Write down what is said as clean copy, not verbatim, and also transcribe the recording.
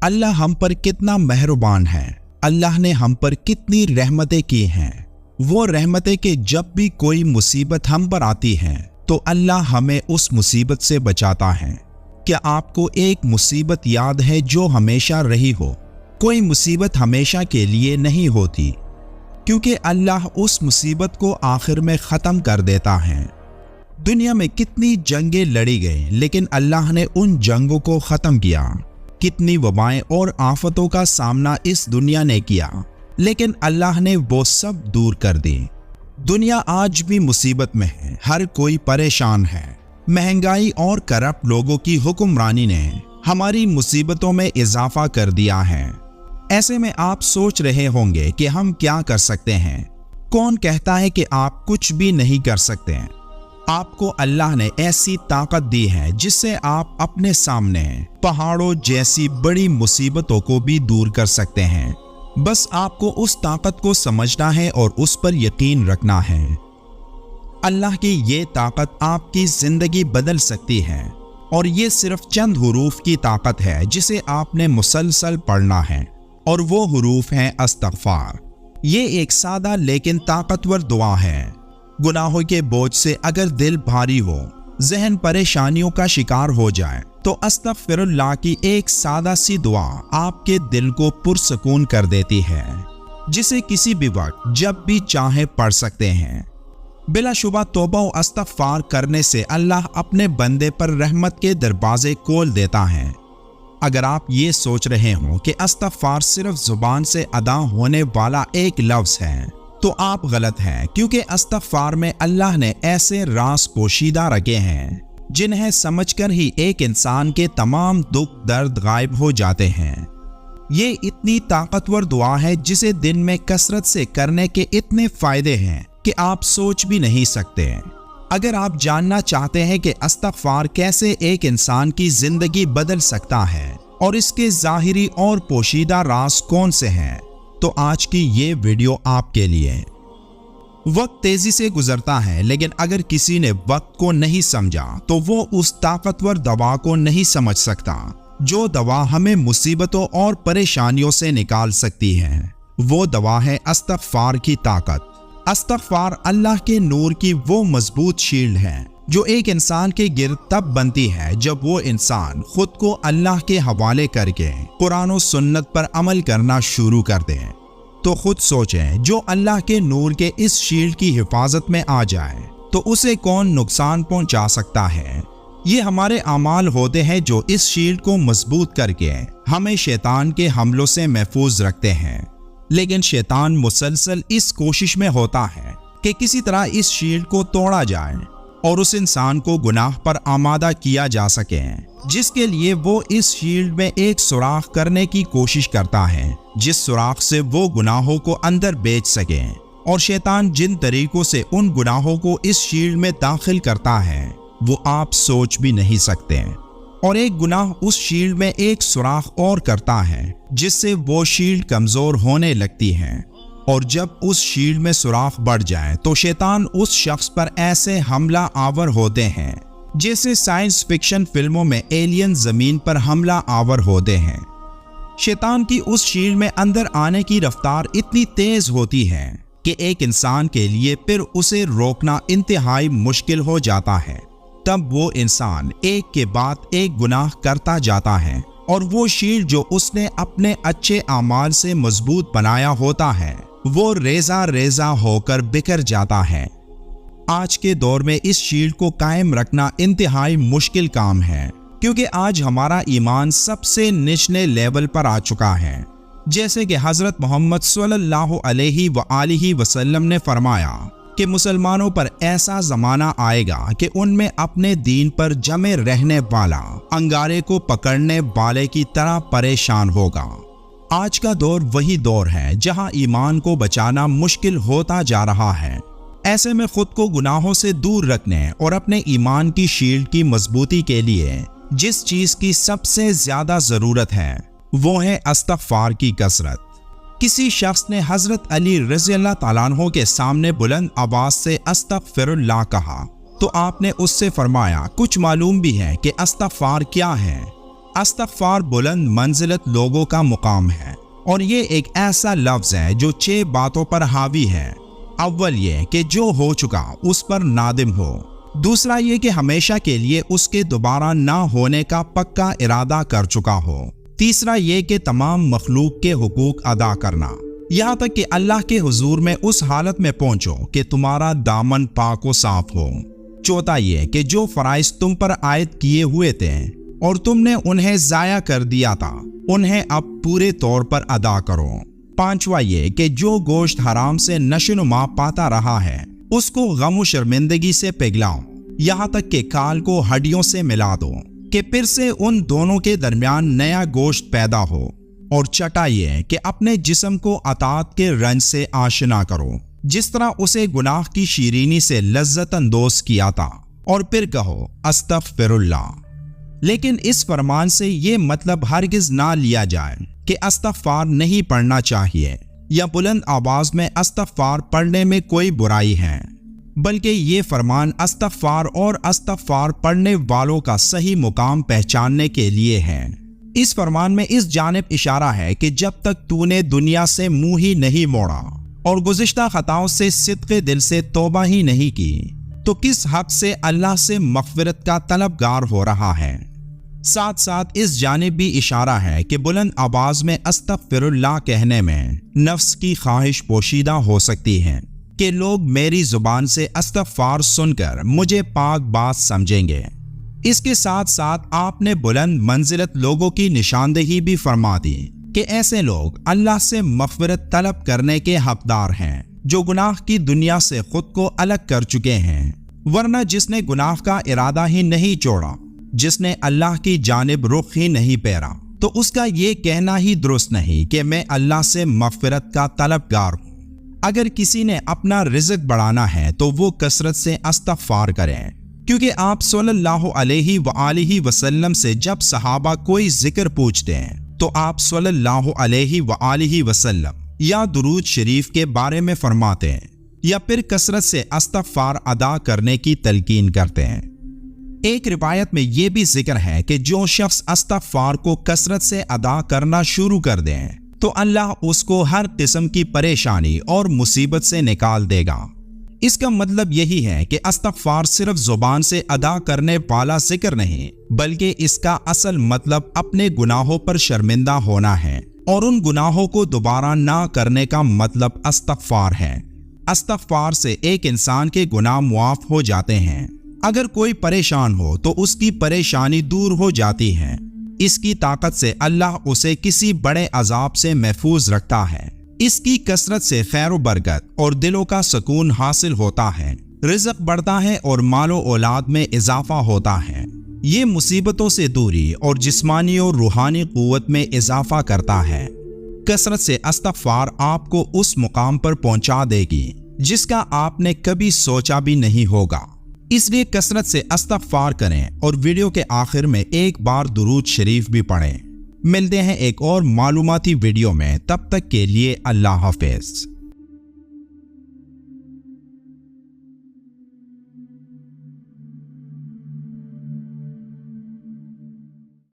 اللہ हम पर कितना मेहरबान है। अल्लाह ने हम पर कितनी रहमतें की हैं। वो रहमतें कि जब भी कोई मुसीबत हम पर आती है तो अल्लाह हमें उस मुसीबत से बचाता है। क्या आपको एक मुसीबत याद है जो हमेशा रही हो? कोई मुसीबत हमेशा के लिए नहीं होती, क्योंकि अल्लाह उस मुसीबत को आखिर में ख़त्म कर देता है। दुनिया में कितनी जंगें लड़ी गई, लेकिन अल्लाह ने उन जंगों को ख़त्म किया। कितनी वबाएं और आफतों का सामना इस दुनिया ने किया, लेकिन अल्लाह ने वो सब दूर कर दी। दुनिया आज भी मुसीबत में है, हर कोई परेशान है। महंगाई और करप्ट लोगों की हुक्मरानी ने हमारी मुसीबतों में इजाफा कर दिया है। ऐसे में आप सोच रहे होंगे कि हम क्या कर सकते हैं। कौन कहता है कि आप कुछ भी नहीं कर सकते? आपको अल्लाह ने ऐसी ताकत दी है जिससे आप अपने सामने पहाड़ों जैसी बड़ी मुसीबतों को भी दूर कर सकते हैं। बस आपको उस ताकत को समझना है और उस पर यकीन रखना है। अल्लाह की ये ताकत आपकी जिंदगी बदल सकती है, और ये सिर्फ चंद हुरूफ की ताकत है जिसे आपने मुसलसल पढ़ना है, और वो हुरूफ हैं अस्तगफार। ये एक सादा लेकिन ताकतवर दुआ है। गुनाहों के बोझ से अगर दिल भारी हो, जहन परेशानियों का शिकार हो जाए, तो अस्तगफिरुल्लाह की एक सादा सी दुआ आपके दिल को पुरसकून कर देती है, जिसे किसी भी वक्त जब भी चाहे पढ़ सकते हैं। बिलाशुबा तौबा और इस्तगफार करने से अल्लाह अपने बंदे पर रहमत के दरवाजे खोल देता है। अगर आप ये सोच रहे हो कि इस्तगफार सिर्फ जुबान से अदा होने वाला एक लफ्ज है, तो आप गलत हैं, क्योंकि इस्तगफार में अल्लाह ने ऐसे राज पोशीदा रखे हैं जिन्हें समझकर ही एक इंसान के तमाम दुख दर्द गायब हो जाते हैं। ये इतनी ताकतवर दुआ है जिसे दिन में कसरत से करने के इतने फायदे हैं कि आप सोच भी नहीं सकते। अगर आप जानना चाहते हैं कि इस्तगफार कैसे एक इंसान की जिंदगी बदल सकता है और इसके ज़ाहिरी और पोशीदा राज कौन से हैं, तो आज की ये वीडियो आपके लिए। वक्त तेजी से गुजरता है, लेकिन अगर किसी ने वक्त को नहीं समझा तो वो उस ताकतवर दवा को नहीं समझ सकता जो दवा हमें मुसीबतों और परेशानियों से निकाल सकती है। वो दवा है इस्तगफार की ताकत। इस्तगफार अल्लाह के नूर की वो मजबूत शील्ड है जो एक इंसान के गिर्द तब बनती है जब वो इंसान खुद को अल्लाह के हवाले करके कुरान और सुन्नत पर अमल करना शुरू कर दे। तो खुद सोचें, जो अल्लाह के नूर के इस शील्ड की हिफाजत में आ जाए तो उसे कौन नुकसान पहुंचा सकता है। ये हमारे अमाल होते हैं जो इस शील्ड को मजबूत करके हमें शैतान के हमलों से महफूज रखते हैं। लेकिन शैतान मुसलसल इस कोशिश में होता है कि किसी तरह इस शील्ड को तोड़ा जाए और उस इंसान को गुनाह पर आमादा किया जा सके, जिसके लिए वो इस शील्ड में एक सुराख करने की कोशिश करता है, जिस सुराख से वो गुनाहों को अंदर बेच सके। और शैतान जिन तरीकों से उन गुनाहों को इस शील्ड में दाखिल करता है वो आप सोच भी नहीं सकते। और एक गुनाह उस शील्ड में एक सुराख और करता है, जिससे वो शील्ड कमजोर होने लगती है। और जब उस शील्ड में सुराख बढ़ जाए तो शैतान उस शख्स पर ऐसे हमला आवर होते हैं जैसे साइंस फिक्शन फिल्मों में एलियन जमीन पर हमला आवर होते हैं। शैतान की उस शील्ड में अंदर आने की रफ्तार इतनी तेज होती है कि एक इंसान के लिए फिर उसे रोकना इंतहाई मुश्किल हो जाता है। तब वो इंसान एक के बाद एक गुनाह करता जाता है, और वो शील्ड जो उसने अपने अच्छे अमाल से मजबूत बनाया होता है वो रेजा रेजा होकर बिखर जाता है। आज के दौर में इस शील्ड को कायम रखना इंतहाई मुश्किल काम है, क्योंकि आज हमारा ईमान सबसे निचले लेवल पर आ चुका है। जैसे कि हजरत मोहम्मद सल्लल्लाहु अलैहि वसल्लम ने फरमाया कि मुसलमानों पर ऐसा जमाना आएगा कि उनमें अपने दीन पर जमे रहने वाला अंगारे को पकड़ने वाले की तरह परेशान होगा। आज का दौर वही दौर है जहां ईमान को बचाना मुश्किल होता जा रहा है। ऐसे में खुद को गुनाहों से दूर रखने और अपने ईमान की शील्ड की मजबूती के लिए जिस चीज की सबसे ज्यादा जरूरत है वो है इस्तगफार की कसरत। किसी शख्स ने हजरत अली रज़ियल्लाहु ताला अन्हु के सामने बुलंद आवाज से अस्तगफिरुल्लाह कहा तो आपने उससे फरमाया, कुछ मालूम भी है कि इस्तगफार क्या है? استغفار بلند منزلت لوگوں کا مقام ہے اور یہ ایک ایسا لفظ ہے جو 6 باتوں پر حاوی ہے۔ اول یہ کہ جو ہو چکا اس پر نادم ہو، دوسرا یہ کہ ہمیشہ کے لیے اس کے دوبارہ نہ ہونے کا پکا ارادہ کر چکا ہو، تیسرا یہ کہ تمام مخلوق کے حقوق ادا کرنا، یہاں تک کہ اللہ کے حضور میں اس حالت میں پہنچو کہ تمہارا دامن پاک و صاف ہو، چوتھا یہ کہ جو فرائض تم پر عائد کیے ہوئے تھے اور تم نے انہیں ضائع کر دیا تھا انہیں اب پورے طور پر ادا کرو، پانچواں یہ کہ جو گوشت حرام سے نشوونما پاتا رہا ہے اس کو غم و شرمندگی سے پگھلاؤ، یہاں تک کہ کال کو ہڈیوں سے ملا دو کہ پھر سے ان دونوں کے درمیان نیا گوشت پیدا ہو، اور چھٹا یہ کہ اپنے جسم کو اطاعت کے رنج سے آشنا کرو جس طرح اسے گناہ کی شیرینی سے لذت اندوز کیا تھا، اور پھر کہو استغفر اللہ۔ لیکن اس فرمان سے یہ مطلب ہرگز نہ لیا جائے کہ استغفار نہیں پڑھنا چاہیے یا بلند آواز میں استغفار پڑھنے میں کوئی برائی ہے، بلکہ یہ فرمان استغفار اور استغفار پڑھنے والوں کا صحیح مقام پہچاننے کے لیے ہے۔ اس فرمان میں اس جانب اشارہ ہے کہ جب تک تو نے دنیا سے منہ ہی نہیں موڑا اور گزشتہ خطاؤں سے صدق دل سے توبہ ہی نہیں کی تو کس حق سے اللہ سے مغفرت کا طلبگار ہو رہا ہے۔ ساتھ ساتھ اس جانب بھی اشارہ ہے کہ بلند آواز میں استغفر اللہ کہنے میں نفس کی خواہش پوشیدہ ہو سکتی ہے کہ لوگ میری زبان سے استغفار سن کر مجھے پاک باز سمجھیں گے۔ اس کے ساتھ ساتھ آپ نے بلند منزلت لوگوں کی نشاندہی بھی فرما دی کہ ایسے لوگ اللہ سے مغفرت طلب کرنے کے حقدار ہیں جو گناہ کی دنیا سے خود کو الگ کر چکے ہیں، ورنہ جس نے گناہ کا ارادہ ہی نہیں چھوڑا، جس نے اللہ کی جانب رخ ہی نہیں پھیرا، تو اس کا یہ کہنا ہی درست نہیں کہ میں اللہ سے مغفرت کا طلبگار ہوں۔ اگر کسی نے اپنا رزق بڑھانا ہے تو وہ کثرت سے استغفار کریں، کیونکہ آپ صلی اللہ علیہ وآلہ وسلم سے جب صحابہ کوئی ذکر پوچھتے ہیں تو آپ صلی اللہ علیہ وآلہ وسلم یا درود شریف کے بارے میں فرماتے ہیں یا پھر کثرت سے استغفار ادا کرنے کی تلقین کرتے ہیں۔ ایک روایت میں یہ بھی ذکر ہے کہ جو شخص استغفار کو کثرت سے ادا کرنا شروع کر دیں تو اللہ اس کو ہر قسم کی پریشانی اور مصیبت سے نکال دے گا۔ اس کا مطلب یہی ہے کہ استغفار صرف زبان سے ادا کرنے والا ذکر نہیں، بلکہ اس کا اصل مطلب اپنے گناہوں پر شرمندہ ہونا ہے، اور ان گناہوں کو دوبارہ نہ کرنے کا مطلب استغفار ہے۔ استغفار سے ایک انسان کے گناہ معاف ہو جاتے ہیں۔ اگر کوئی پریشان ہو تو اس کی پریشانی دور ہو جاتی ہے۔ اس کی طاقت سے اللہ اسے کسی بڑے عذاب سے محفوظ رکھتا ہے۔ اس کی کثرت سے خیر و برکت اور دلوں کا سکون حاصل ہوتا ہے، رزق بڑھتا ہے اور مال و اولاد میں اضافہ ہوتا ہے۔ یہ مصیبتوں سے دوری اور جسمانی اور روحانی قوت میں اضافہ کرتا ہے۔ کثرت سے استغفار آپ کو اس مقام پر پہنچا دے گی جس کا آپ نے کبھی سوچا بھی نہیں ہوگا۔ اس لیے کثرت سے استغفار کریں اور ویڈیو کے آخر میں ایک بار درود شریف بھی پڑھیں۔ ملتے ہیں ایک اور معلوماتی ویڈیو میں، تب تک کے لیے اللہ حافظ۔